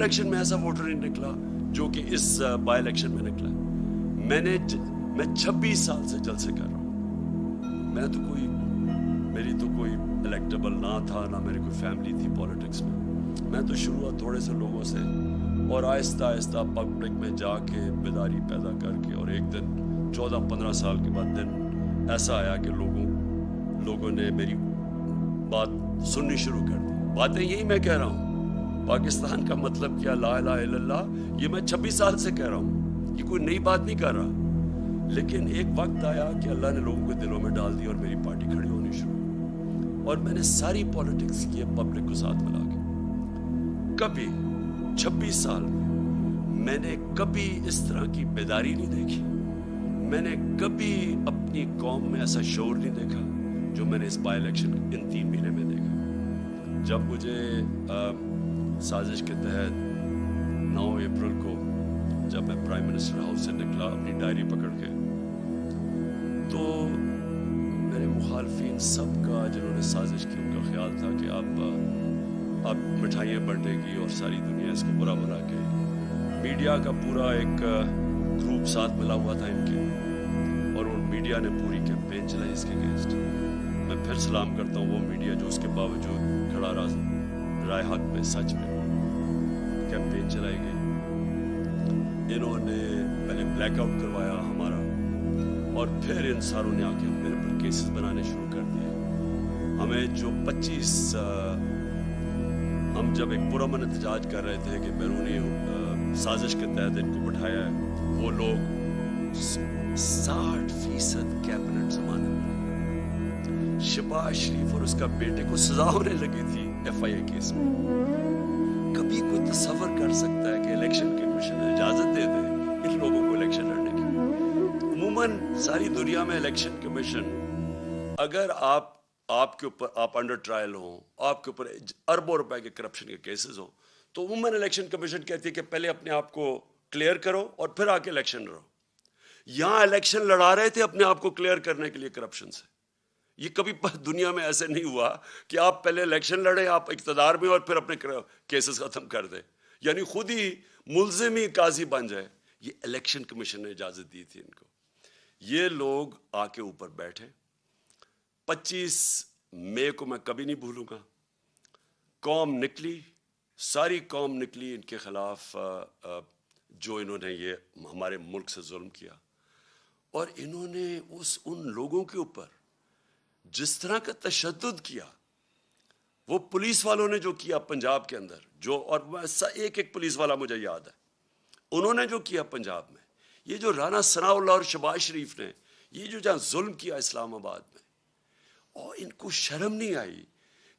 Election میں ایسا voter نہیں نکلا جو کہ اس بائی الیکشن میں نکلا. میں 26 سال سے جلسے کر رہا ہوں. میری تو کوئی الیکٹیبل نہ تھا، نہ میری کوئی فیملی تھی پولیٹکس میں. میں تو شروعات تھوڑے سے لوگوں سے اور آہستہ آہستہ پبلک میں جا کے بیداری پیدا کر کے، اور ایک دن 14-15 سال کے بعد دن ایسا آیا کہ لوگوں نے میری بات سننی شروع کر دی. باتیں یہی میں کہہ رہا ہوں، پاکستان کا مطلب کیا، لا الہ الا اللہ، یہ میں 26 سال سے کہہ رہا ہوں، یہ کوئی نئی بات نہیں کر رہا. لیکن ایک وقت آیا کہ اللہ نے لوگوں کے دلوں میں ڈال دی اور میری پارٹی کھڑی ہونی شروع، اور میں نے ساری پولیٹکس کی پبلک کو ساتھ ملا کے. کبھی 26 سال میں نے کبھی اس طرح کی بیداری نہیں دیکھی. میں نے کبھی اپنی قوم میں ایسا شعور نہیں دیکھا جو میں نے اس بائی الیکشن ان 3 مہینے میں دیکھا. جب مجھے سازش کے تحت 9 اپریل کو جب میں پرائم منسٹر ہاؤس سے نکلا اپنی ڈائری پکڑ کے، تو میرے مخالفین سب کا، جنہوں نے سازش کی، ان کا خیال تھا کہ اب مٹھائیاں بانٹے گی اور ساری دنیا اس کو برا بنا کے. میڈیا کا پورا ایک گروپ ساتھ ملا ہوا تھا ان کے، اور ان میڈیا نے پوری کیمپین چلائی اس کے اگینسٹ. میں پھر سلام کرتا ہوں وہ میڈیا جو اس کے باوجود کھڑا رائے حق میں، سچ میں کیمپین چلائی گئی. انہوں نے پہلے بلیک آؤٹ کروایا ہمارا، اور پھر ان ساروں نے آ کے میرے پر کیسز بنانے شروع کر دیے. ہمیں جو 25 ہم جب ایک پرامن احتجاج کر رہے تھے کہ بیرونی سازش کے تحت ان کو بٹھایا ہے، وہ لوگ 60% کیبنٹ ضمانت میں. شہباز شریف اور اس کا بیٹے کو سزا ہونے لگی تھی FIA کیس میں. کبھی کوئی تصور کر سکتا ہے کہ الیکشن کمیشن اجازت دے دے ان لوگوں کو الیکشن لڑنے کی؟ عموماً ساری دنیا میں الیکشن کمیشن، اگر آپ کے اوپر آپ انڈر ٹرائل ہوں، آپ کے اوپر اربوں روپے کے کرپشن کے کیسز ہوں، تو عموماً الیکشن کمیشن کہتی ہے کہ پہلے اپنے آپ کو کلیئر کرو اور پھر آ کے الیکشن لڑو. یہاں الیکشن لڑا رہے تھے اپنے آپ کو کلیئر کرنے کے لیے کرپشن سے. یہ کبھی دنیا میں ایسے نہیں ہوا کہ آپ پہلے الیکشن لڑیں، آپ اقتدار میں، اور پھر اپنے کیسز ختم کر دیں، یعنی خود ہی ملزم ہی قاضی بن جائے. یہ الیکشن کمیشن نے اجازت دی تھی ان کو. یہ لوگ آ کے اوپر بیٹھے. 25 مئی کو میں کبھی نہیں بھولوں گا. قوم نکلی، ساری قوم نکلی ان کے خلاف، جو انہوں نے یہ ہمارے ملک سے ظلم کیا. اور انہوں نے ان لوگوں کے اوپر جس طرح کا تشدد کیا، وہ پولیس والوں نے جو کیا پنجاب کے اندر، جو، اور ایک پولیس والا مجھے یاد ہے، انہوں نے جو کیا پنجاب میں، یہ جو رانا ثناء اللہ اور شہباز شریف نے یہ جو جہاں ظلم کیا اسلام آباد میں، اور ان کو شرم نہیں آئی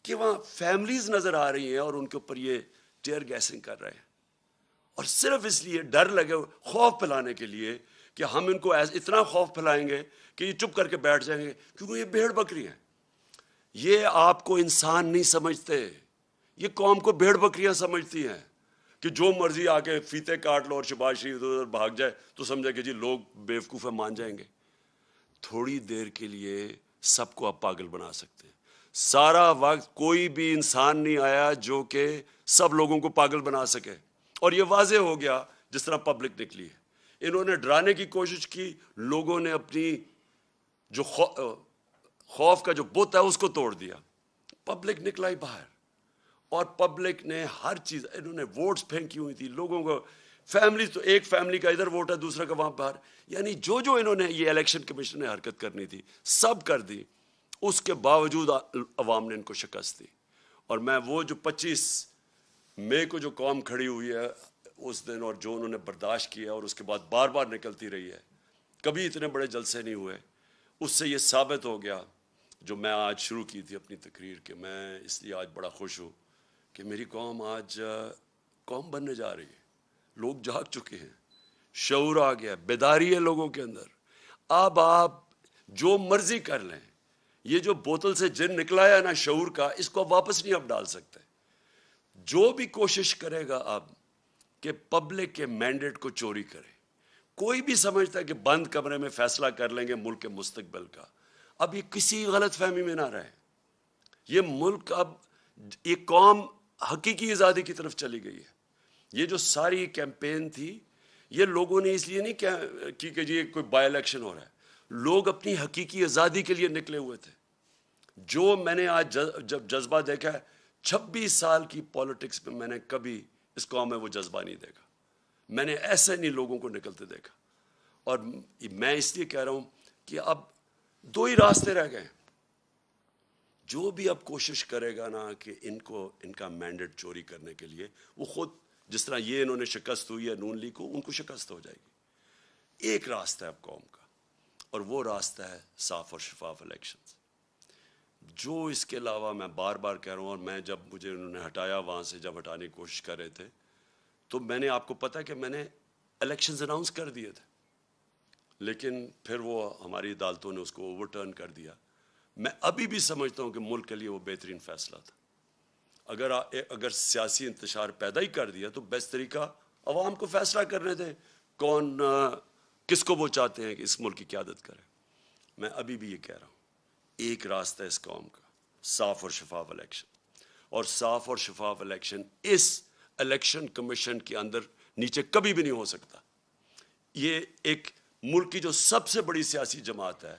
کہ وہاں فیملیز نظر آ رہی ہیں اور ان کے اوپر یہ ٹیئر گیسنگ کر رہے ہیں، اور صرف اس لیے ڈر لگے، خوف پھیلانے کے لیے کہ ہم ان کو اتنا خوف پھیلائیں گے کہ یہ چپ کر کے بیٹھ جائیں گے، کیونکہ یہ بھیڑ بکری ہیں. یہ آپ کو انسان نہیں سمجھتے، یہ قوم کو بھیڑ بکریاں سمجھتی ہیں کہ جو مرضی آ کے فیتے کاٹ لو اور شہباز شریف ادھر بھاگ جائے تو سمجھے کہ جی لوگ بیوقوف ہیں، مان جائیں گے. تھوڑی دیر کے لیے سب کو آپ پاگل بنا سکتے ہیں. سارا وقت کوئی بھی انسان نہیں آیا جو کہ سب لوگوں کو پاگل بنا سکے، اور یہ واضح ہو گیا جس طرح پبلک نکلی ہے. انہوں نے ڈرانے کی کوشش کی، لوگوں نے اپنی جو خوف کا جو بت ہے اس کو توڑ دیا. پبلک نکلا ہی باہر، اور پبلک نے ہر چیز، انہوں نے ووٹس پھینکی ہوئی تھی لوگوں کو. فیملی تو ایک فیملی کا ادھر ووٹ ہے، دوسرا کا وہاں باہر، یعنی جو انہوں نے یہ الیکشن کمیشن نے حرکت کرنی تھی سب کر دی. اس کے باوجود عوام نے ان کو شکست دی. اور میں وہ جو 25 مئی کو جو قوم کھڑی ہوئی ہے اس دن، اور جو انہوں نے برداشت کیا اور اس کے بعد بار بار نکلتی رہی ہے، کبھی اتنے بڑے جلسے نہیں ہوئے. اس سے یہ ثابت ہو گیا جو میں آج شروع کی تھی اپنی تقریر، کہ میں اس لیے آج بڑا خوش ہوں کہ میری قوم آج قوم بننے جا رہی ہے. لوگ جاگ چکے ہیں، شعور آ گیا، بیداری ہے لوگوں کے اندر. اب آپ جو مرضی کر لیں، یہ جو بوتل سے جن نکلا ہے نا شعور کا، اس کو واپس نہیں آپ ڈال سکتے. جو بھی کوشش کرے گا اب کہ پبلک کے مینڈیٹ کو چوری کرے، کوئی بھی سمجھتا ہے کہ بند کمرے میں فیصلہ کر لیں گے ملک کے مستقبل کا، اب یہ کسی غلط فہمی میں نہ رہے. یہ ملک اب، یہ قوم حقیقی آزادی کی طرف چلی گئی ہے. یہ جو ساری کیمپین تھی یہ لوگوں نے اس لیے نہیں کی کہ یہ کوئی بائی الیکشن ہو رہا ہے. لوگ اپنی حقیقی آزادی کے لیے نکلے ہوئے تھے. جو میں نے آج جب جذبہ دیکھا ہے 26 سال کی پالیٹکس میں میں نے کبھی اس قوم میں وہ جذبہ نہیں دیکھا. میں نے ایسے نہیں لوگوں کو نکلتے دیکھا. اور میں اس لیے کہہ رہا ہوں کہ اب 2 ہی راستے رہ گئے. جو بھی اب کوشش کرے گا نا کہ ان کا مینڈیٹ چوری کرنے کے لیے، وہ خود جس طرح یہ انہوں نے شکست ہوئی ہے نون لیگ کو، ان کو شکست ہو جائے گی. ایک راستہ ہے اب قوم کا، اور وہ راستہ ہے صاف اور شفاف الیکشنز. جو اس کے علاوہ میں بار بار کہہ رہا ہوں، اور میں جب مجھے انہوں نے ہٹایا وہاں سے، جب ہٹانے کی کوشش کر رہے تھے، تو میں نے آپ کو پتا کہ میں نے الیکشنز اناؤنس کر دیے تھے، لیکن پھر وہ ہماری عدالتوں نے اس کو اوور ٹرن کر دیا. میں ابھی بھی سمجھتا ہوں کہ ملک کے لیے وہ بہترین فیصلہ تھا. اگر سیاسی انتشار پیدا ہی کر دیا تو بیسٹ طریقہ عوام کو فیصلہ کرنے دیں کون کس کو وہ چاہتے ہیں کہ اس ملک کی قیادت کرے. میں ابھی بھی یہ کہہ رہا ہوں، ایک راستہ ہے اس قوم کا، صاف اور شفاف الیکشن. اور صاف اور شفاف الیکشن اس الیکشن کمیشن کے اندر نیچے کبھی بھی نہیں ہو سکتا. یہ ایک ملک کی جو سب سے بڑی سیاسی جماعت ہے،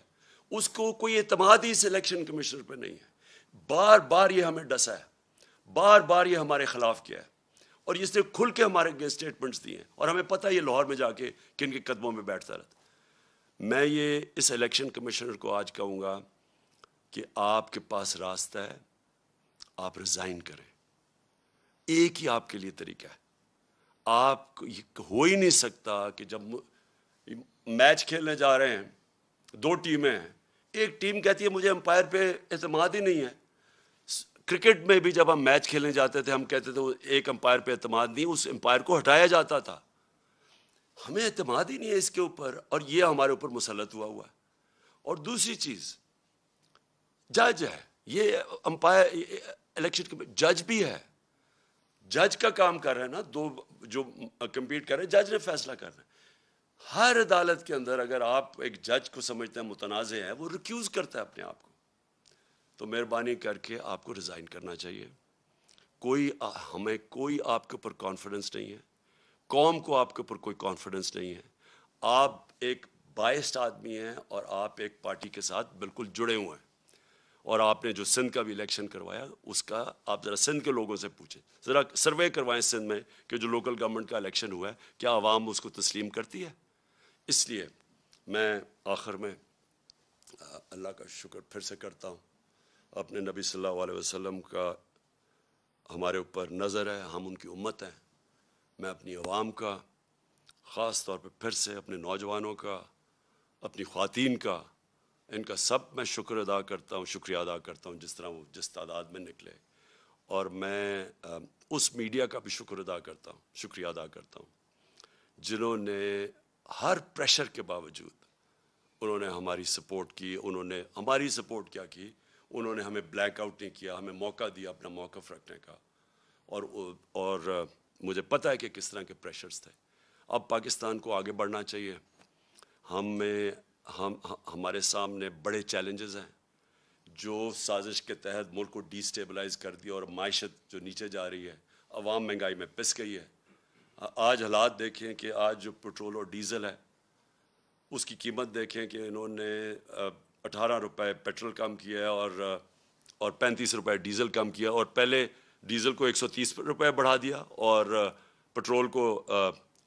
اس کو کوئی اعتماد ہی اس الیکشن کمیشنر پہ نہیں ہے. بار بار یہ ہمیں ڈسا ہے، بار بار یہ ہمارے خلاف کیا ہے، اور اس نے کھل کے ہمارے اگینسٹ اسٹیٹمنٹس دیے ہیں، اور ہمیں پتہ ہے یہ لاہور میں جا کے کن کے قدموں میں بیٹھتا رہتا. میں یہ اس الیکشن کمیشنر کو آج کہوں گا کہ آپ کے پاس راستہ ہے، آپ ریزائن کریں. ایک ہی آپ کے لیے طریقہ ہے. آپ ہو ہی نہیں سکتا کہ جب میچ کھیلنے جا رہے ہیں، 2 ٹیمیں ہیں، ایک ٹیم کہتی ہے مجھے امپائر پہ اعتماد ہی نہیں ہے. کرکٹ میں بھی جب ہم میچ کھیلنے جاتے تھے ہم کہتے تھے ایک امپائر پہ اعتماد نہیں، اس امپائر کو ہٹایا جاتا تھا. ہمیں اعتماد ہی نہیں ہے اس کے اوپر، اور یہ ہمارے اوپر مسلط ہوا ہے. اور دوسری چیز، جج ہے، یہ امپائر الیکشن جج بھی ہے. جج کا کام کر رہے ہیں نا، 2 جو کمپیٹ کر رہے ہیں، جج نے فیصلہ کرنا ہے. ہر عدالت کے اندر اگر آپ ایک جج کو سمجھتے ہیں متنازع ہے، وہ ریکیوز کرتا ہے اپنے آپ کو. تو مہربانی کر کے آپ کو ریزائن کرنا چاہیے. ہمیں کوئی آپ کے اوپر کانفیڈنس نہیں ہے، قوم کو آپ کے اوپر کوئی کانفیڈنس نہیں ہے. آپ ایک بائسڈ آدمی ہیں، اور آپ ایک پارٹی کے ساتھ بالکل جڑے ہوئے ہیں. اور آپ نے جو سندھ کا بھی الیکشن کروایا، اس کا آپ ذرا سندھ کے لوگوں سے پوچھیں، ذرا سروے کروائیں سندھ میں کہ جو لوکل گورنمنٹ کا الیکشن ہوا ہے کیا عوام اس کو تسلیم کرتی ہے. اس لیے میں آخر میں اللہ کا شکر پھر سے کرتا ہوں. اپنے نبی صلی اللہ علیہ وسلم کا ہمارے اوپر نظر ہے، ہم ان کی امت ہیں. میں اپنی عوام کا، خاص طور پہ پھر سے اپنے نوجوانوں کا، اپنی خواتین کا، ان کا سب میں شکر ادا کرتا ہوں، شکریہ ادا کرتا ہوں جس طرح وہ جس تعداد میں نکلے. اور میں اس میڈیا کا بھی شکر ادا کرتا ہوں، شکریہ ادا کرتا ہوں، جنہوں نے ہر پریشر کے باوجود انہوں نے ہماری سپورٹ کی. انہوں نے ہماری سپورٹ کیا کی، انہوں نے ہمیں بلیک آؤٹ نہیں کیا، ہمیں موقع دیا اپنا موقف رکھنے کا. اور مجھے پتہ ہے کہ کس طرح کے پریشرز تھے. اب پاکستان کو آگے بڑھنا چاہیے. ہمارے سامنے بڑے چیلنجز ہیں جو سازش کے تحت ملک کو ڈی سٹیبلائز کر دیا، اور معیشت جو نیچے جا رہی ہے، عوام مہنگائی میں پس گئی ہے. آج حالات دیکھیں کہ آج جو پٹرول اور ڈیزل ہے اس کی قیمت دیکھیں کہ انہوں نے 18 روپے پیٹرول کم کیا ہے، اور 35 روپے ڈیزل کم کیا. اور پہلے ڈیزل کو 130 روپے بڑھا دیا اور پٹرول کو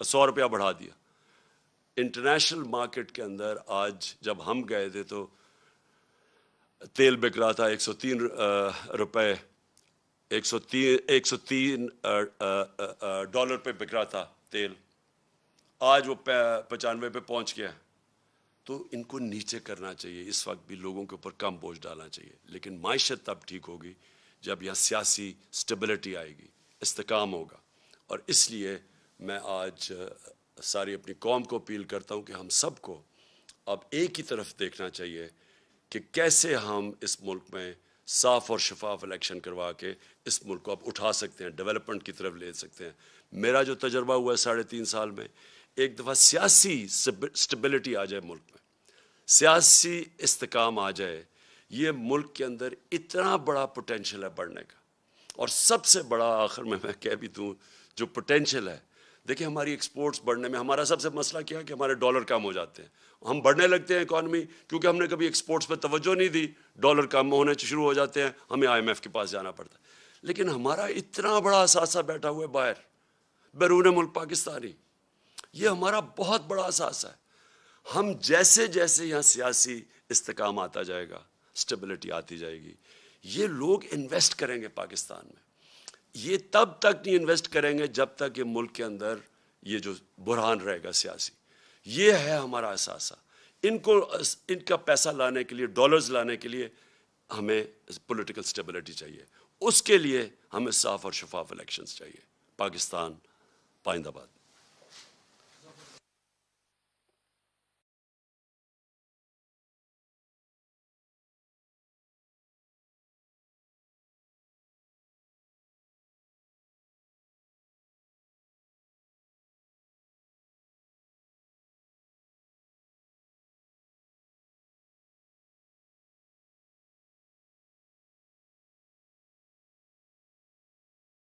100 روپیہ بڑھا دیا. انٹرنیشنل مارکیٹ کے اندر آج جب ہم گئے تھے تو تیل بک رہا تھا 103 روپے، 103 ڈالر پہ بک رہا تھا تیل. آج وہ 95 پہ پہنچ گیا. تو ان کو نیچے کرنا چاہیے. اس وقت بھی لوگوں کے اوپر کم بوجھ ڈالنا چاہیے. لیکن معیشت تب ٹھیک ہوگی جب یہاں سیاسی سٹیبلٹی آئے گی، استحکام ہوگا. اور اس لیے میں آج ساری اپنی قوم کو اپیل کرتا ہوں کہ ہم سب کو اب ایک ہی طرف دیکھنا چاہیے کہ کیسے ہم اس ملک میں صاف اور شفاف الیکشن کروا کے اس ملک کو اب اٹھا سکتے ہیں، ڈیولپمنٹ کی طرف لے سکتے ہیں. میرا جو تجربہ ہوا ہے 3.5 سال میں، ایک دفعہ سیاسی سٹیبلٹی آ جائے ملک میں، سیاسی استحکام آ جائے، یہ ملک کے اندر اتنا بڑا پوٹینشیل ہے بڑھنے کا. اور سب سے بڑا، آخر میں کہہ بھی دوں، جو پوٹینشیل ہے. دیکھیں ہماری ایکسپورٹس بڑھنے میں ہمارا سب سے مسئلہ کیا ہے کہ ہمارے ڈالر کم ہو جاتے ہیں. ہم بڑھنے لگتے ہیں اکانومی, کیونکہ ہم نے کبھی ایکسپورٹس پہ توجہ نہیں دی, ڈالر کم ہونے شروع ہو جاتے ہیں, ہمیں IMF کے پاس جانا پڑتا ہے. لیکن ہمارا اتنا بڑا اثاثہ بیٹھا ہوا ہے باہر, بیرون ملک پاکستانی, یہ ہمارا بہت بڑا اثاثہ ہے. ہم جیسے جیسے یہاں سیاسی استحکام آتا جائے گا, اسٹیبلٹی آتی جائے گی, یہ لوگ انویسٹ کریں گے پاکستان میں. یہ تب تک نہیں انویسٹ کریں گے جب تک یہ ملک کے اندر یہ جو بحران رہے گا سیاسی. یہ ہے ہمارا اثاثہ. ان کا پیسہ لانے کے لیے, ڈالرز لانے کے لیے ہمیں پولیٹیکل اسٹیبلٹی چاہیے. اس کے لیے ہمیں صاف اور شفاف الیکشنز چاہیے. پاکستان پائندہ باد.